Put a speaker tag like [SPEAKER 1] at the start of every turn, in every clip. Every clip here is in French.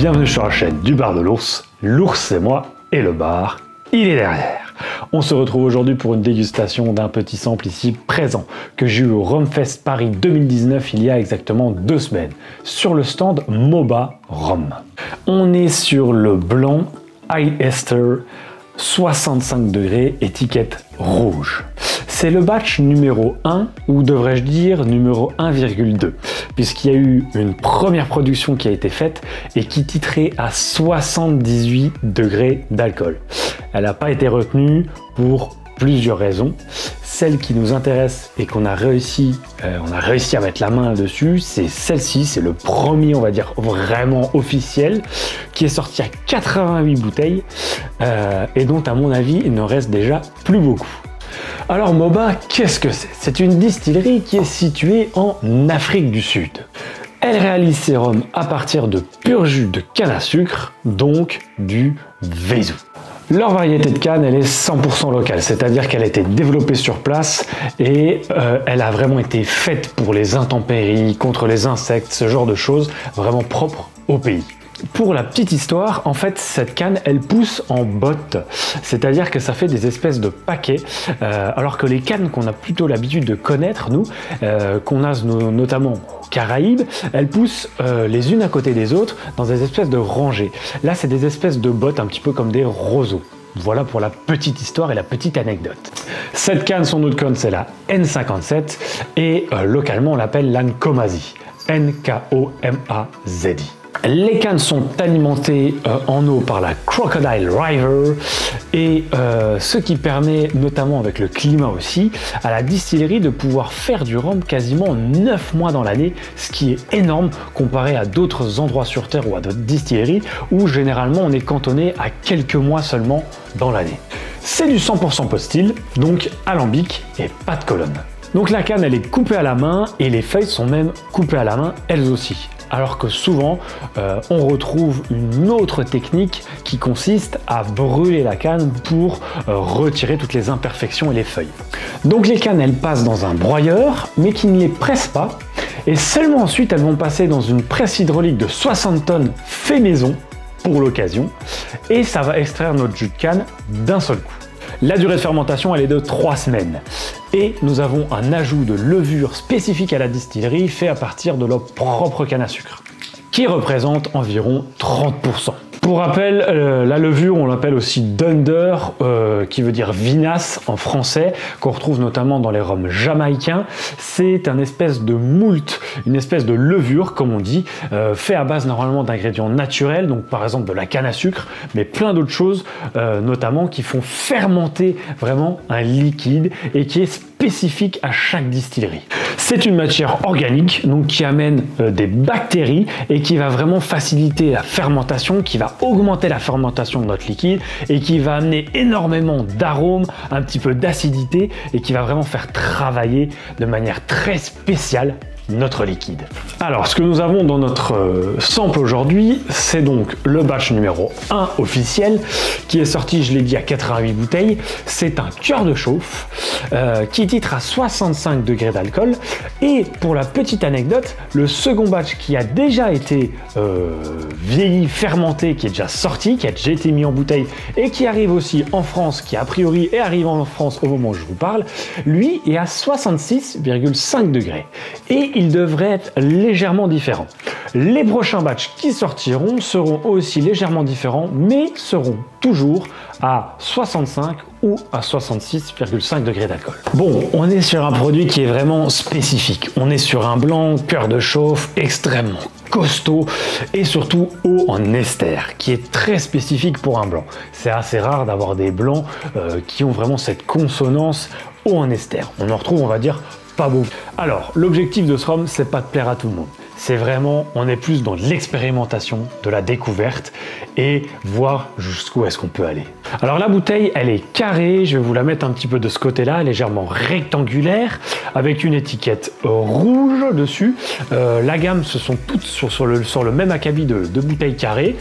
[SPEAKER 1] Bienvenue sur la chaîne du bar de l'ours. L'ours c'est moi et le bar, il est derrière. On se retrouve aujourd'hui pour une dégustation d'un petit sample ici présent que j'ai eu au Rumfest Paris 2019 il y a exactement 2 semaines sur le stand Moba Rum. On est sur le blanc High Ester 65 degrés, étiquette rouge. C'est le batch numéro 1, ou devrais-je dire numéro 1,2, puisqu'il y a eu une première production qui a été faite et qui titrait à 78 degrés d'alcool. Elle n'a pas été retenue pour plusieurs raisons. Celle qui nous intéresse et qu'on a réussi à mettre la main dessus, c'est celle-ci, c'est le premier, on va dire, vraiment officiel, qui est sorti à 88 bouteilles et dont, à mon avis, il ne reste déjà plus beaucoup. Alors Moba, qu'est-ce que c'est? C'est une distillerie qui est située en Afrique du Sud. Elle réalise ses rhums à partir de pur jus de canne à sucre, donc du Veisou. Leur variété de canne, elle est 100% locale, c'est-à-dire qu'elle a été développée sur place et elle a vraiment été faite pour les intempéries, contre les insectes, ce genre de choses, vraiment propres au pays. Pour la petite histoire, en fait, cette canne, elle pousse en botte, c'est-à-dire que ça fait des espèces de paquets, alors que les cannes qu'on a plutôt l'habitude de connaître, nous, qu'on a notamment aux Caraïbes, elles poussent les unes à côté des autres dans des espèces de rangées. Là, c'est des espèces de bottes, un petit peu comme des roseaux. Voilà pour la petite histoire et la petite anecdote. Cette canne, son autre conne, c'est la N57 et localement, on l'appelle la Nkomazi. Nkomazi. Les cannes sont alimentées en eau par la Crocodile River et ce qui permet, notamment avec le climat aussi, à la distillerie de pouvoir faire du rhum quasiment 9 mois dans l'année, ce qui est énorme comparé à d'autres endroits sur Terre ou à d'autres distilleries où généralement on est cantonné à quelques mois seulement dans l'année. C'est du 100% pot-still, donc alambic et pas de colonne. Donc la canne elle est coupée à la main et les feuilles sont même coupées à la main elles aussi. Alors que souvent, on retrouve une autre technique qui consiste à brûler la canne pour retirer toutes les imperfections et les feuilles. Donc les cannes, elles passent dans un broyeur, mais qui ne les presse pas, et seulement ensuite, elles vont passer dans une presse hydraulique de 60 tonnes fait maison, pour l'occasion, et ça va extraire notre jus de canne d'un seul coup. La durée de fermentation, elle est de 3 semaines. Et nous avons un ajout de levure spécifique à la distillerie fait à partir de leur propre canne à sucre, qui représente environ 30%. Pour rappel, la levure, on l'appelle aussi Dunder, qui veut dire vinasse en français, qu'on retrouve notamment dans les rhums jamaïcains. C'est un espèce de moult, une espèce de levure, comme on dit, fait à base normalement d'ingrédients naturels, donc par exemple de la canne à sucre, mais plein d'autres choses, notamment qui font fermenter vraiment un liquide et qui est spécifique à chaque distillerie. C'est une matière organique, donc qui amène des bactéries et qui va vraiment faciliter la fermentation, qui va augmenter la fermentation de notre liquide et qui va amener énormément d'arômes, un petit peu d'acidité et qui va vraiment faire travailler de manière très spéciale notre liquide. Alors, ce que nous avons dans notre sample aujourd'hui, c'est donc le batch numéro 1 officiel qui est sorti, je l'ai dit, à 88 bouteilles. C'est un cœur de chauffe qui titre à 65 degrés d'alcool. Et pour la petite anecdote, le second batch qui a déjà été vieilli, fermenté, qui est déjà sorti, qui a déjà été mis en bouteille et qui arrive aussi en France, qui a priori est arrivé en France au moment où je vous parle, lui est à 66,5 degrés. Et il devrait être légèrement différent. Les prochains batchs qui sortiront seront aussi légèrement différents, mais seront toujours à 65 ou à 66,5 degrés d'alcool. Bon, on est sur un produit qui est vraiment spécifique. On est sur un blanc, cœur de chauffe, extrêmement costaud et surtout haut en ester, qui est très spécifique pour un blanc. C'est assez rare d'avoir des blancs qui ont vraiment cette consonance haut en ester. On en retrouve, on va dire, pas beaucoup. Alors, l'objectif de ce rhum, c'est pas de plaire à tout le monde. C'est vraiment, on est plus dans l'expérimentation, de la découverte et voir jusqu'où est-ce qu'on peut aller. Alors la bouteille, elle est carrée, je vais vous la mettre un petit peu de ce côté-là, légèrement rectangulaire, avec une étiquette rouge dessus. La gamme, ce sont toutes sur le même acabit de bouteilles carrées.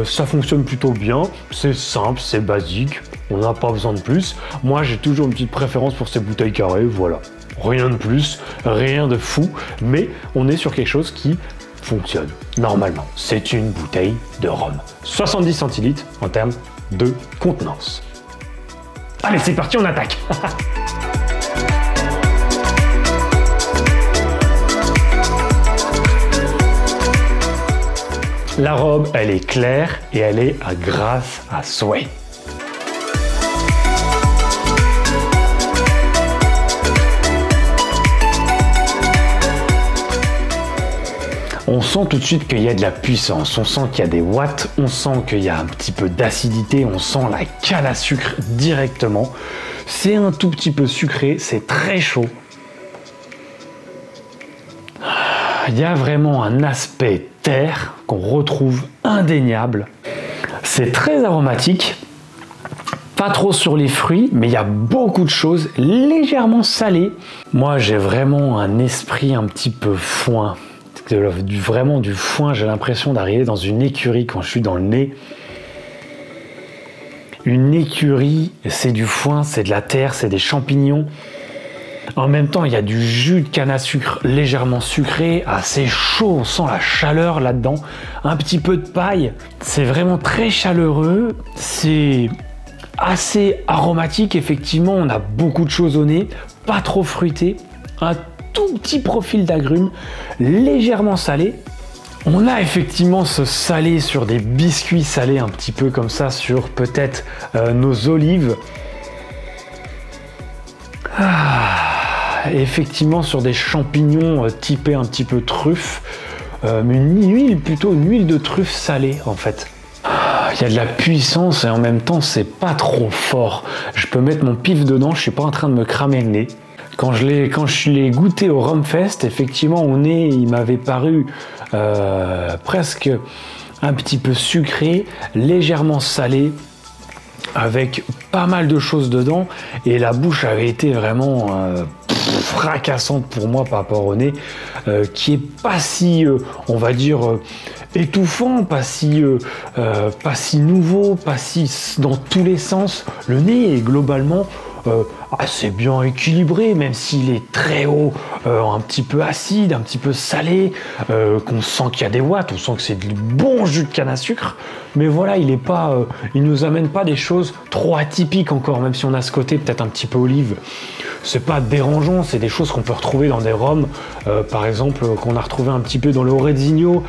[SPEAKER 1] Ça fonctionne plutôt bien, c'est simple, c'est basique, on n'a pas besoin de plus. Moi, j'ai toujours une petite préférence pour ces bouteilles carrées, voilà. Rien de plus, rien de fou, mais on est sur quelque chose qui fonctionne normalement. C'est une bouteille de rhum. 70 centilitres en termes de contenance. Allez, c'est parti, on attaque. La robe, elle est claire et elle est à grasse à souhait. On sent tout de suite qu'il y a de la puissance, on sent qu'il y a des watts, on sent qu'il y a un petit peu d'acidité, on sent la canne à sucre directement. C'est un tout petit peu sucré, c'est très chaud. Il y a vraiment un aspect terre qu'on retrouve indéniable. C'est très aromatique, pas trop sur les fruits, mais il y a beaucoup de choses légèrement salées. Moi, j'ai vraiment un esprit un petit peu foin. Vraiment du foin, j'ai l'impression d'arriver dans une écurie quand je suis dans le nez. Une écurie, c'est du foin, c'est de la terre, c'est des champignons. En même temps, il y a du jus de canne à sucre légèrement sucré, assez chaud, on sent la chaleur là-dedans. Un petit peu de paille, c'est vraiment très chaleureux, c'est assez aromatique, effectivement, on a beaucoup de choses au nez, pas trop fruité, un tout petit profil d'agrumes, légèrement salé. On a effectivement ce salé sur des biscuits salés un petit peu comme ça sur peut-être nos olives. Effectivement sur des champignons typés un petit peu truffe, mais une huile de truffe salée en fait. Il y a de la puissance et en même temps c'est pas trop fort. Je peux mettre mon pif dedans, je suis pas en train de me cramer le nez. Quand je l'ai goûté au Rumfest, effectivement au nez il m'avait paru presque un petit peu sucré, légèrement salé, avec pas mal de choses dedans, et la bouche avait été vraiment fracassante pour moi par rapport au nez, qui est pas si, on va dire, étouffant, pas si nouveau, pas si dans tous les sens. Le nez est globalement assez bien équilibré, même s'il est très haut, un petit peu acide, un petit peu salé, qu'on sent qu'il y a des watts, on sent que c'est du bon jus de canne à sucre, mais voilà, il nous amène pas des choses trop atypiques encore, même si on a ce côté peut-être un petit peu olive. C'est pas dérangeant, c'est des choses qu'on peut retrouver dans des rhums, par exemple qu'on a retrouvé un petit peu dans le Orezinho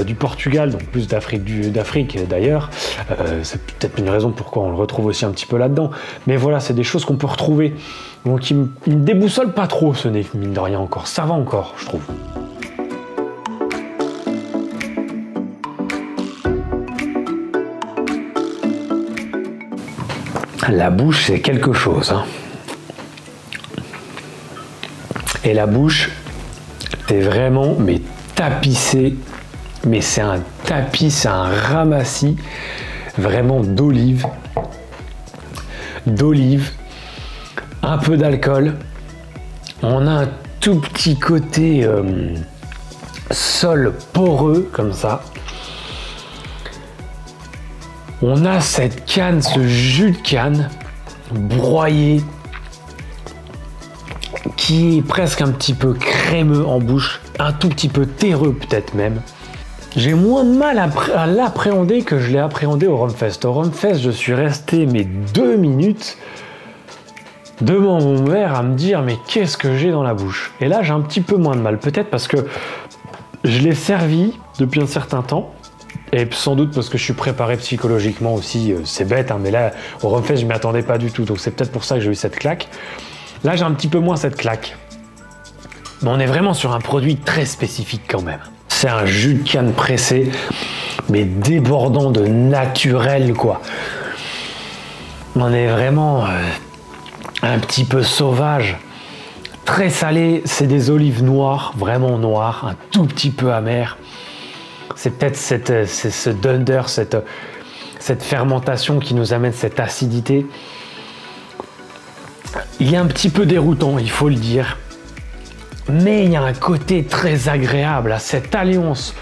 [SPEAKER 1] du Portugal, donc plus d'Afrique d'ailleurs. C'est peut-être une raison pourquoi on le retrouve aussi un petit peu là-dedans. Mais voilà, c'est des choses qu'on peut retrouver. Donc il me déboussole pas trop ce nez, mine de rien encore. Ça va encore, je trouve. La bouche, c'est quelque chose, hein. Et la bouche, t'es vraiment tapissé, mais c'est un tapis, c'est un ramassis vraiment d'olive, un peu d'alcool. On a un tout petit côté sol poreux comme ça. On a cette canne, ce jus de canne broyé, qui est presque un petit peu crémeux en bouche, un tout petit peu terreux peut-être même. J'ai moins de mal à l'appréhender que je l'ai appréhendé au Rumfest. Au Rumfest, je suis resté 2 minutes devant mon verre à me dire mais qu'est-ce que j'ai dans la bouche. Et là, j'ai un petit peu moins de mal, peut-être parce que je l'ai servi depuis un certain temps. Et sans doute parce que je suis préparé psychologiquement aussi, c'est bête, hein, mais là, au Rumfest, je ne m'y attendais pas du tout. Donc c'est peut-être pour ça que j'ai eu cette claque. Là, j'ai un petit peu moins cette claque. Mais on est vraiment sur un produit très spécifique quand même. C'est un jus de canne pressé, mais débordant de naturel, quoi. On est vraiment un petit peu sauvage. Très salé, c'est des olives noires, vraiment noires, un tout petit peu amères. C'est peut-être ce dunder, cette fermentation qui nous amène cette acidité. Il est un petit peu déroutant, il faut le dire. Mais il y a un côté très agréable à cette alliance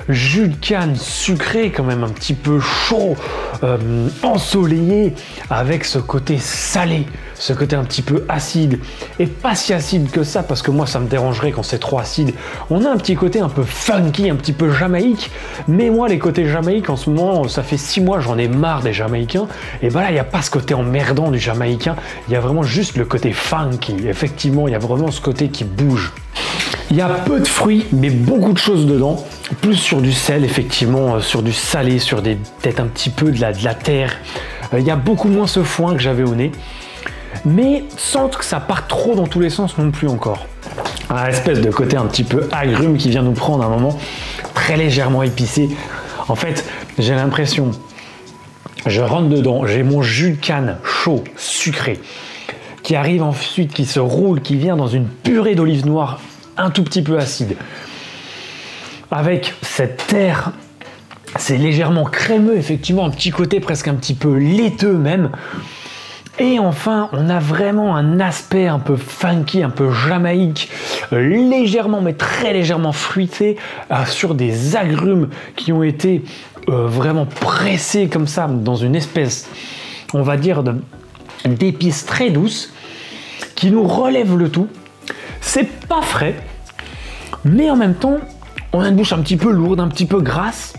[SPEAKER 1] jus de canne sucré, quand même un petit peu chaud, ensoleillé, avec ce côté salé, ce côté un petit peu acide, et pas si acide que ça, parce que moi ça me dérangerait quand c'est trop acide. On a un petit côté un peu funky, un petit peu jamaïque, mais moi les côtés jamaïques en ce moment, ça fait 6 mois, j'en ai marre des jamaïcains, et ben là il n'y a pas ce côté emmerdant du jamaïcain, il y a vraiment juste le côté funky. Effectivement, il y a vraiment ce côté qui bouge. Il y a peu de fruits, mais beaucoup de choses dedans. Plus sur du sel, effectivement, sur du salé, sur peut-être un petit peu de la terre. Il y a beaucoup moins ce foin que j'avais au nez. Mais sans que ça parte trop dans tous les sens non plus encore. Un espèce de côté un petit peu agrume qui vient nous prendre un moment, très légèrement épicé. En fait, j'ai l'impression, je rentre dedans, j'ai mon jus de canne chaud, sucré, qui arrive ensuite, qui se roule, qui vient dans une purée d'olive noire un tout petit peu acide. Avec cette terre, c'est légèrement crémeux, effectivement, un petit côté presque un petit peu laiteux même. Et enfin, on a vraiment un aspect un peu funky, un peu jamaïque, légèrement, mais très légèrement fruité, sur des agrumes qui ont été vraiment pressés comme ça, dans une espèce, on va dire, d'épices très douces, qui nous relève le tout. C'est pas frais, mais en même temps, on a une bouche un petit peu lourde, un petit peu grasse.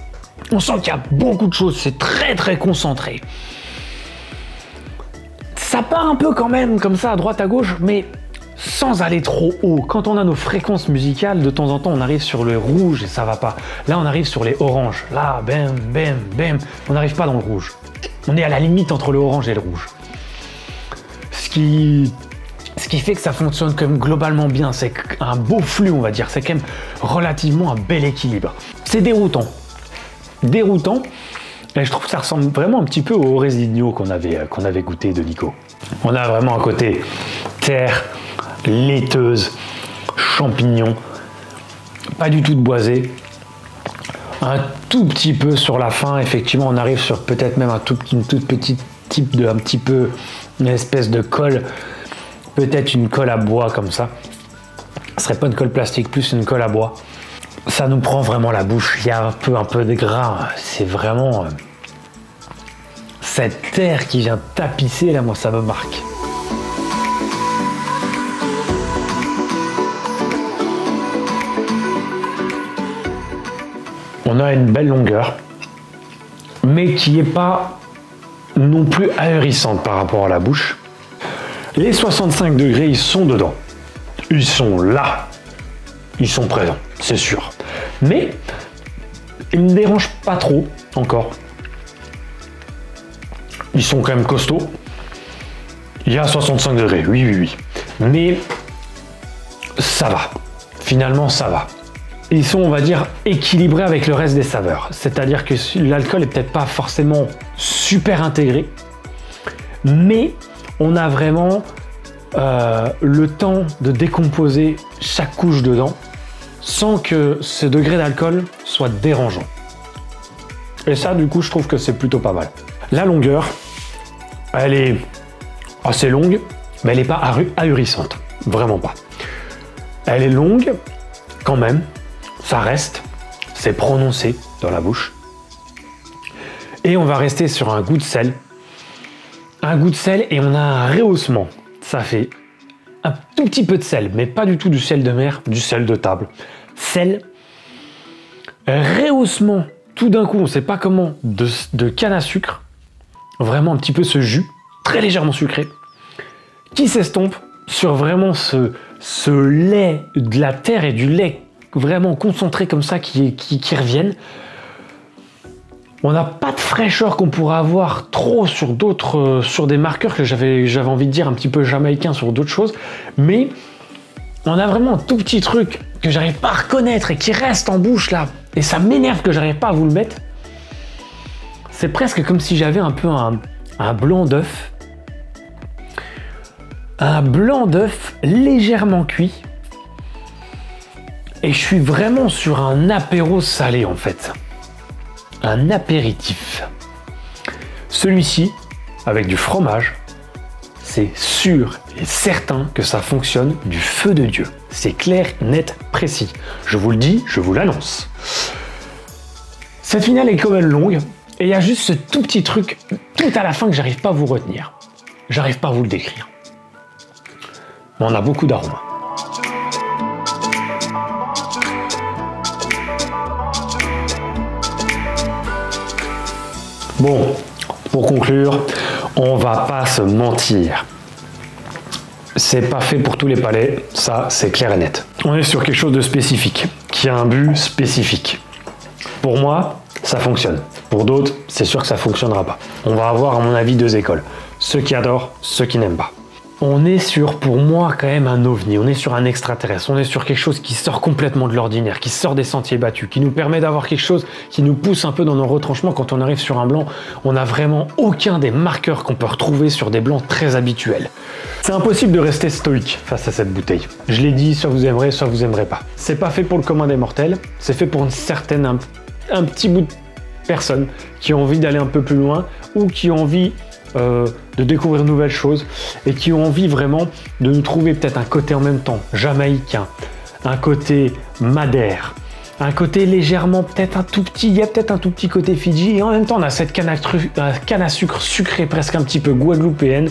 [SPEAKER 1] On sent qu'il y a beaucoup de choses, c'est très très concentré. Ça part un peu quand même comme ça à droite à gauche, mais sans aller trop haut. Quand on a nos fréquences musicales, de temps en temps on arrive sur le rouge et ça va pas. Là on arrive sur les oranges. Là, bam, bam, bam. On n'arrive pas dans le rouge. On est à la limite entre le orange et le rouge. Ce qui fait que ça fonctionne quand même globalement bien. C'est un beau flux, on va dire. C'est quand même relativement un bel équilibre. C'est déroutant. Déroutant. Et je trouve que ça ressemble vraiment un petit peu au Resigno qu'on avait goûté de Nico. On a vraiment un côté terre, laiteuse, champignons, pas du tout de boisé. Un tout petit peu sur la fin, effectivement, on arrive sur peut-être même une toute petite type de, un petit peu, une espèce de colle, peut-être une colle à bois comme ça. Ce serait pas une colle plastique, plus une colle à bois. Ça nous prend vraiment la bouche, il y a un peu de gras, c'est vraiment cette terre qui vient tapisser, là, moi ça me marque. On a une belle longueur, mais qui n'est pas non plus ahurissante par rapport à la bouche. Les 65 degrés, ils sont dedans, ils sont là, ils sont présents, c'est sûr. Mais ils ne me dérangent pas trop encore. Ils sont quand même costauds. Il y a 65 degrés, oui. Mais ça va. Finalement, ça va. Ils sont, on va dire, équilibrés avec le reste des saveurs. C'est-à-dire que l'alcool est peut-être pas forcément super intégré, mais on a vraiment le temps de décomposer chaque couche dedans, sans que ce degré d'alcool soit dérangeant. Et ça, du coup, je trouve que c'est plutôt pas mal. La longueur, elle est assez longue, mais elle n'est pas ahurissante. Vraiment pas. Elle est longue, quand même. Ça reste. C'est prononcé dans la bouche. Et on va rester sur un goût de sel. Un goût de sel et on a un rehaussement. Ça fait un tout petit peu de sel, mais pas du tout du sel de mer, du sel de table. Sel, rehaussement, tout d'un coup, on ne sait pas comment, de canne à sucre, vraiment un petit peu ce jus, très légèrement sucré, qui s'estompe sur vraiment ce lait de la terre et du lait vraiment concentré comme ça qui reviennent. On n'a pas de fraîcheur qu'on pourrait avoir trop sur d'autres, sur des marqueurs que j'avais envie de dire un petit peu jamaïcain sur d'autres choses, mais on a vraiment un tout petit truc que j'arrive pas à reconnaître et qui reste en bouche là, et ça m'énerve que j'arrive pas à vous le mettre. C'est presque comme si j'avais un peu un blanc d'œuf, légèrement cuit, et je suis vraiment sur un apéro salé en fait. Un apéritif. Celui-ci, avec du fromage, c'est sûr et certain que ça fonctionne du feu de Dieu. C'est clair, net, précis. Je vous le dis, je vous l'annonce. Cette finale est quand même longue, et il y a juste ce tout petit truc, tout à la fin, que j'arrive pas à vous retenir. J'arrive pas à vous le décrire. Mais on a beaucoup d'arômes. Bon, pour conclure, on va pas se mentir. C'est pas fait pour tous les palais, ça c'est clair et net. On est sur quelque chose de spécifique, qui a un but spécifique. Pour moi, ça fonctionne. Pour d'autres, c'est sûr que ça fonctionnera pas. On va avoir, à mon avis, deux écoles. Ceux qui adorent, ceux qui n'aiment pas. On est sur, pour moi, quand même un ovni. On est sur un extraterrestre. On est sur quelque chose qui sort complètement de l'ordinaire, qui sort des sentiers battus, qui nous permet d'avoir quelque chose qui nous pousse un peu dans nos retranchements. Quand on arrive sur un blanc, on n'a vraiment aucun des marqueurs qu'on peut retrouver sur des blancs très habituels. C'est impossible de rester stoïque face à cette bouteille. Je l'ai dit, soit vous aimerez, soit vous aimerez pas. C'est pas fait pour le commun des mortels. C'est fait pour une certaine, un petit bout de personnes qui ont envie d'aller un peu plus loin ou qui ont envie de découvrir de nouvelles choses et qui ont envie vraiment de nous trouver peut-être un côté en même temps jamaïcain, un côté madère, un côté légèrement peut-être un tout petit, il y a peut-être un tout petit côté Fidji et en même temps on a cette canne à sucre sucrée presque un petit peu guadeloupéenne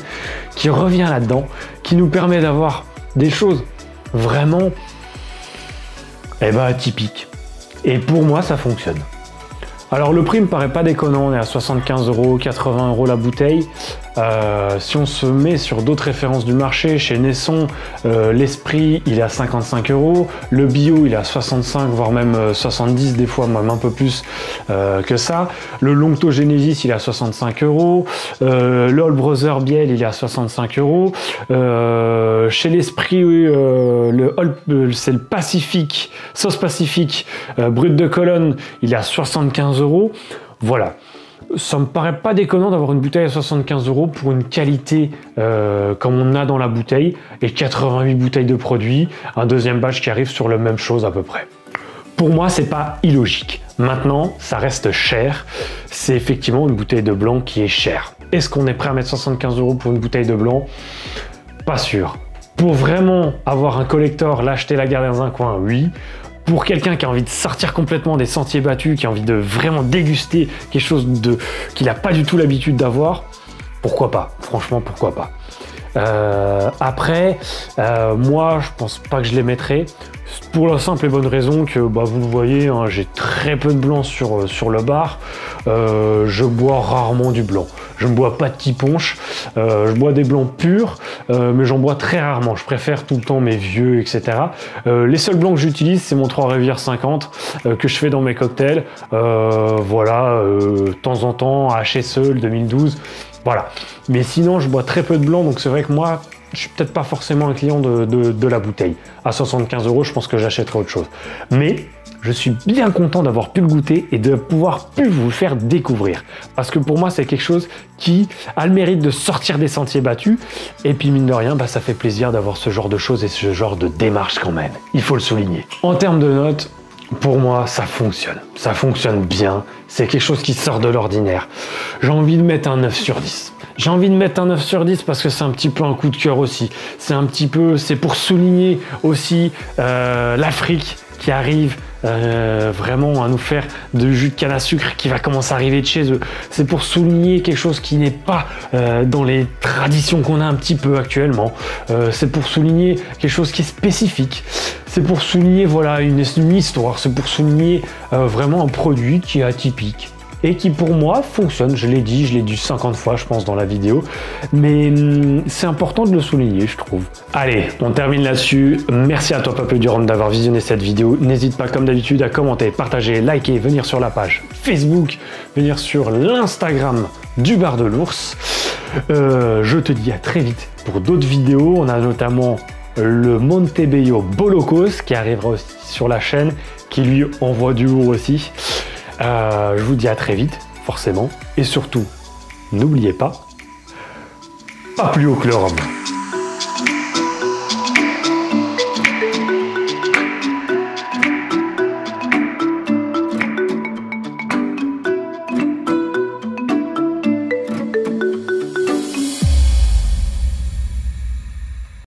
[SPEAKER 1] qui revient là-dedans, qui nous permet d'avoir des choses vraiment atypiques. Et pour moi ça fonctionne. Alors le prix me paraît pas déconnant, on est à 75 €, 80 € la bouteille. Si on se met sur d'autres références du marché, chez Nesson, l'Esprit il est à 55 €, le Bio il est à 65 voire même 70 des fois, même un peu plus que ça. Le Longto Genesis il est à 65 €, le All Brother Biel il est à 65 €. Chez l'Esprit c'est le Pacifique, sauce Pacifique, brut de Cologne il est à 75 €. Voilà. Ça me paraît pas déconnant d'avoir une bouteille à 75 € pour une qualité comme on a dans la bouteille et 88 bouteilles de produits, un deuxième batch qui arrive sur la même chose à peu près. Pour moi, c'est pas illogique. Maintenant, ça reste cher. C'est effectivement une bouteille de blanc qui est chère. Est-ce qu'on est prêt à mettre 75 € pour une bouteille de blanc? Pas sûr. Pour vraiment avoir un collector, l'acheter, la garder dans un coin, oui. Pour quelqu'un qui a envie de sortir complètement des sentiers battus, qui a envie de vraiment déguster quelque chose qu'il n'a pas du tout l'habitude d'avoir, pourquoi pas? Franchement, pourquoi pas? Après, moi, je pense pas que je les mettrai. Pour la simple et bonne raison que, vous le voyez, hein, j'ai très peu de blanc sur le bar. Je bois rarement du blanc. Je ne bois pas de petit punch. Je bois des blancs purs, mais j'en bois très rarement. Je préfère tout le temps mes vieux, etc. Les seuls blancs que j'utilise, c'est mon 3 Rivières 50 que je fais dans mes cocktails. Voilà, de temps en temps, HSE, le 2012. Voilà. Mais sinon, je bois très peu de blanc, donc c'est vrai que moi, je suis peut-être pas forcément un client de la bouteille. À 75 €, je pense que j'achèterai autre chose. Mais je suis bien content d'avoir pu le goûter et de pouvoir pu vous le faire découvrir. Parce que pour moi, c'est quelque chose qui a le mérite de sortir des sentiers battus. Et puis, mine de rien, ça fait plaisir d'avoir ce genre de choses et ce genre de démarche quand même. Il faut le souligner. En termes de notes, pour moi, ça fonctionne. Ça fonctionne bien. C'est quelque chose qui sort de l'ordinaire. J'ai envie de mettre un 9 sur 10. J'ai envie de mettre un 9 sur 10 parce que c'est un petit peu un coup de cœur aussi. C'est pour souligner aussi l'Afrique qui arrive vraiment à nous faire de jus de canne à sucre qui va commencer à arriver de chez eux. C'est pour souligner quelque chose qui n'est pas dans les traditions qu'on a un petit peu actuellement. C'est pour souligner quelque chose qui est spécifique. C'est pour souligner voilà, une histoire. C'est pour souligner vraiment un produit qui est atypique. Et qui pour moi fonctionne, je l'ai dit 50 fois je pense dans la vidéo, mais c'est important de le souligner je trouve. Allez, on termine là-dessus, merci à toi Peuple du Rhum d'avoir visionné cette vidéo, n'hésite pas comme d'habitude à commenter, partager, liker, venir sur la page Facebook, venir sur l'Instagram du Bar de l'Ours. Je te dis à très vite pour d'autres vidéos, on a notamment le Montebello Bolocos qui arrivera aussi sur la chaîne, qui lui envoie du lourd aussi. Je vous dis à très vite, forcément. Et surtout, n'oubliez pas, pas plus haut que le rhum.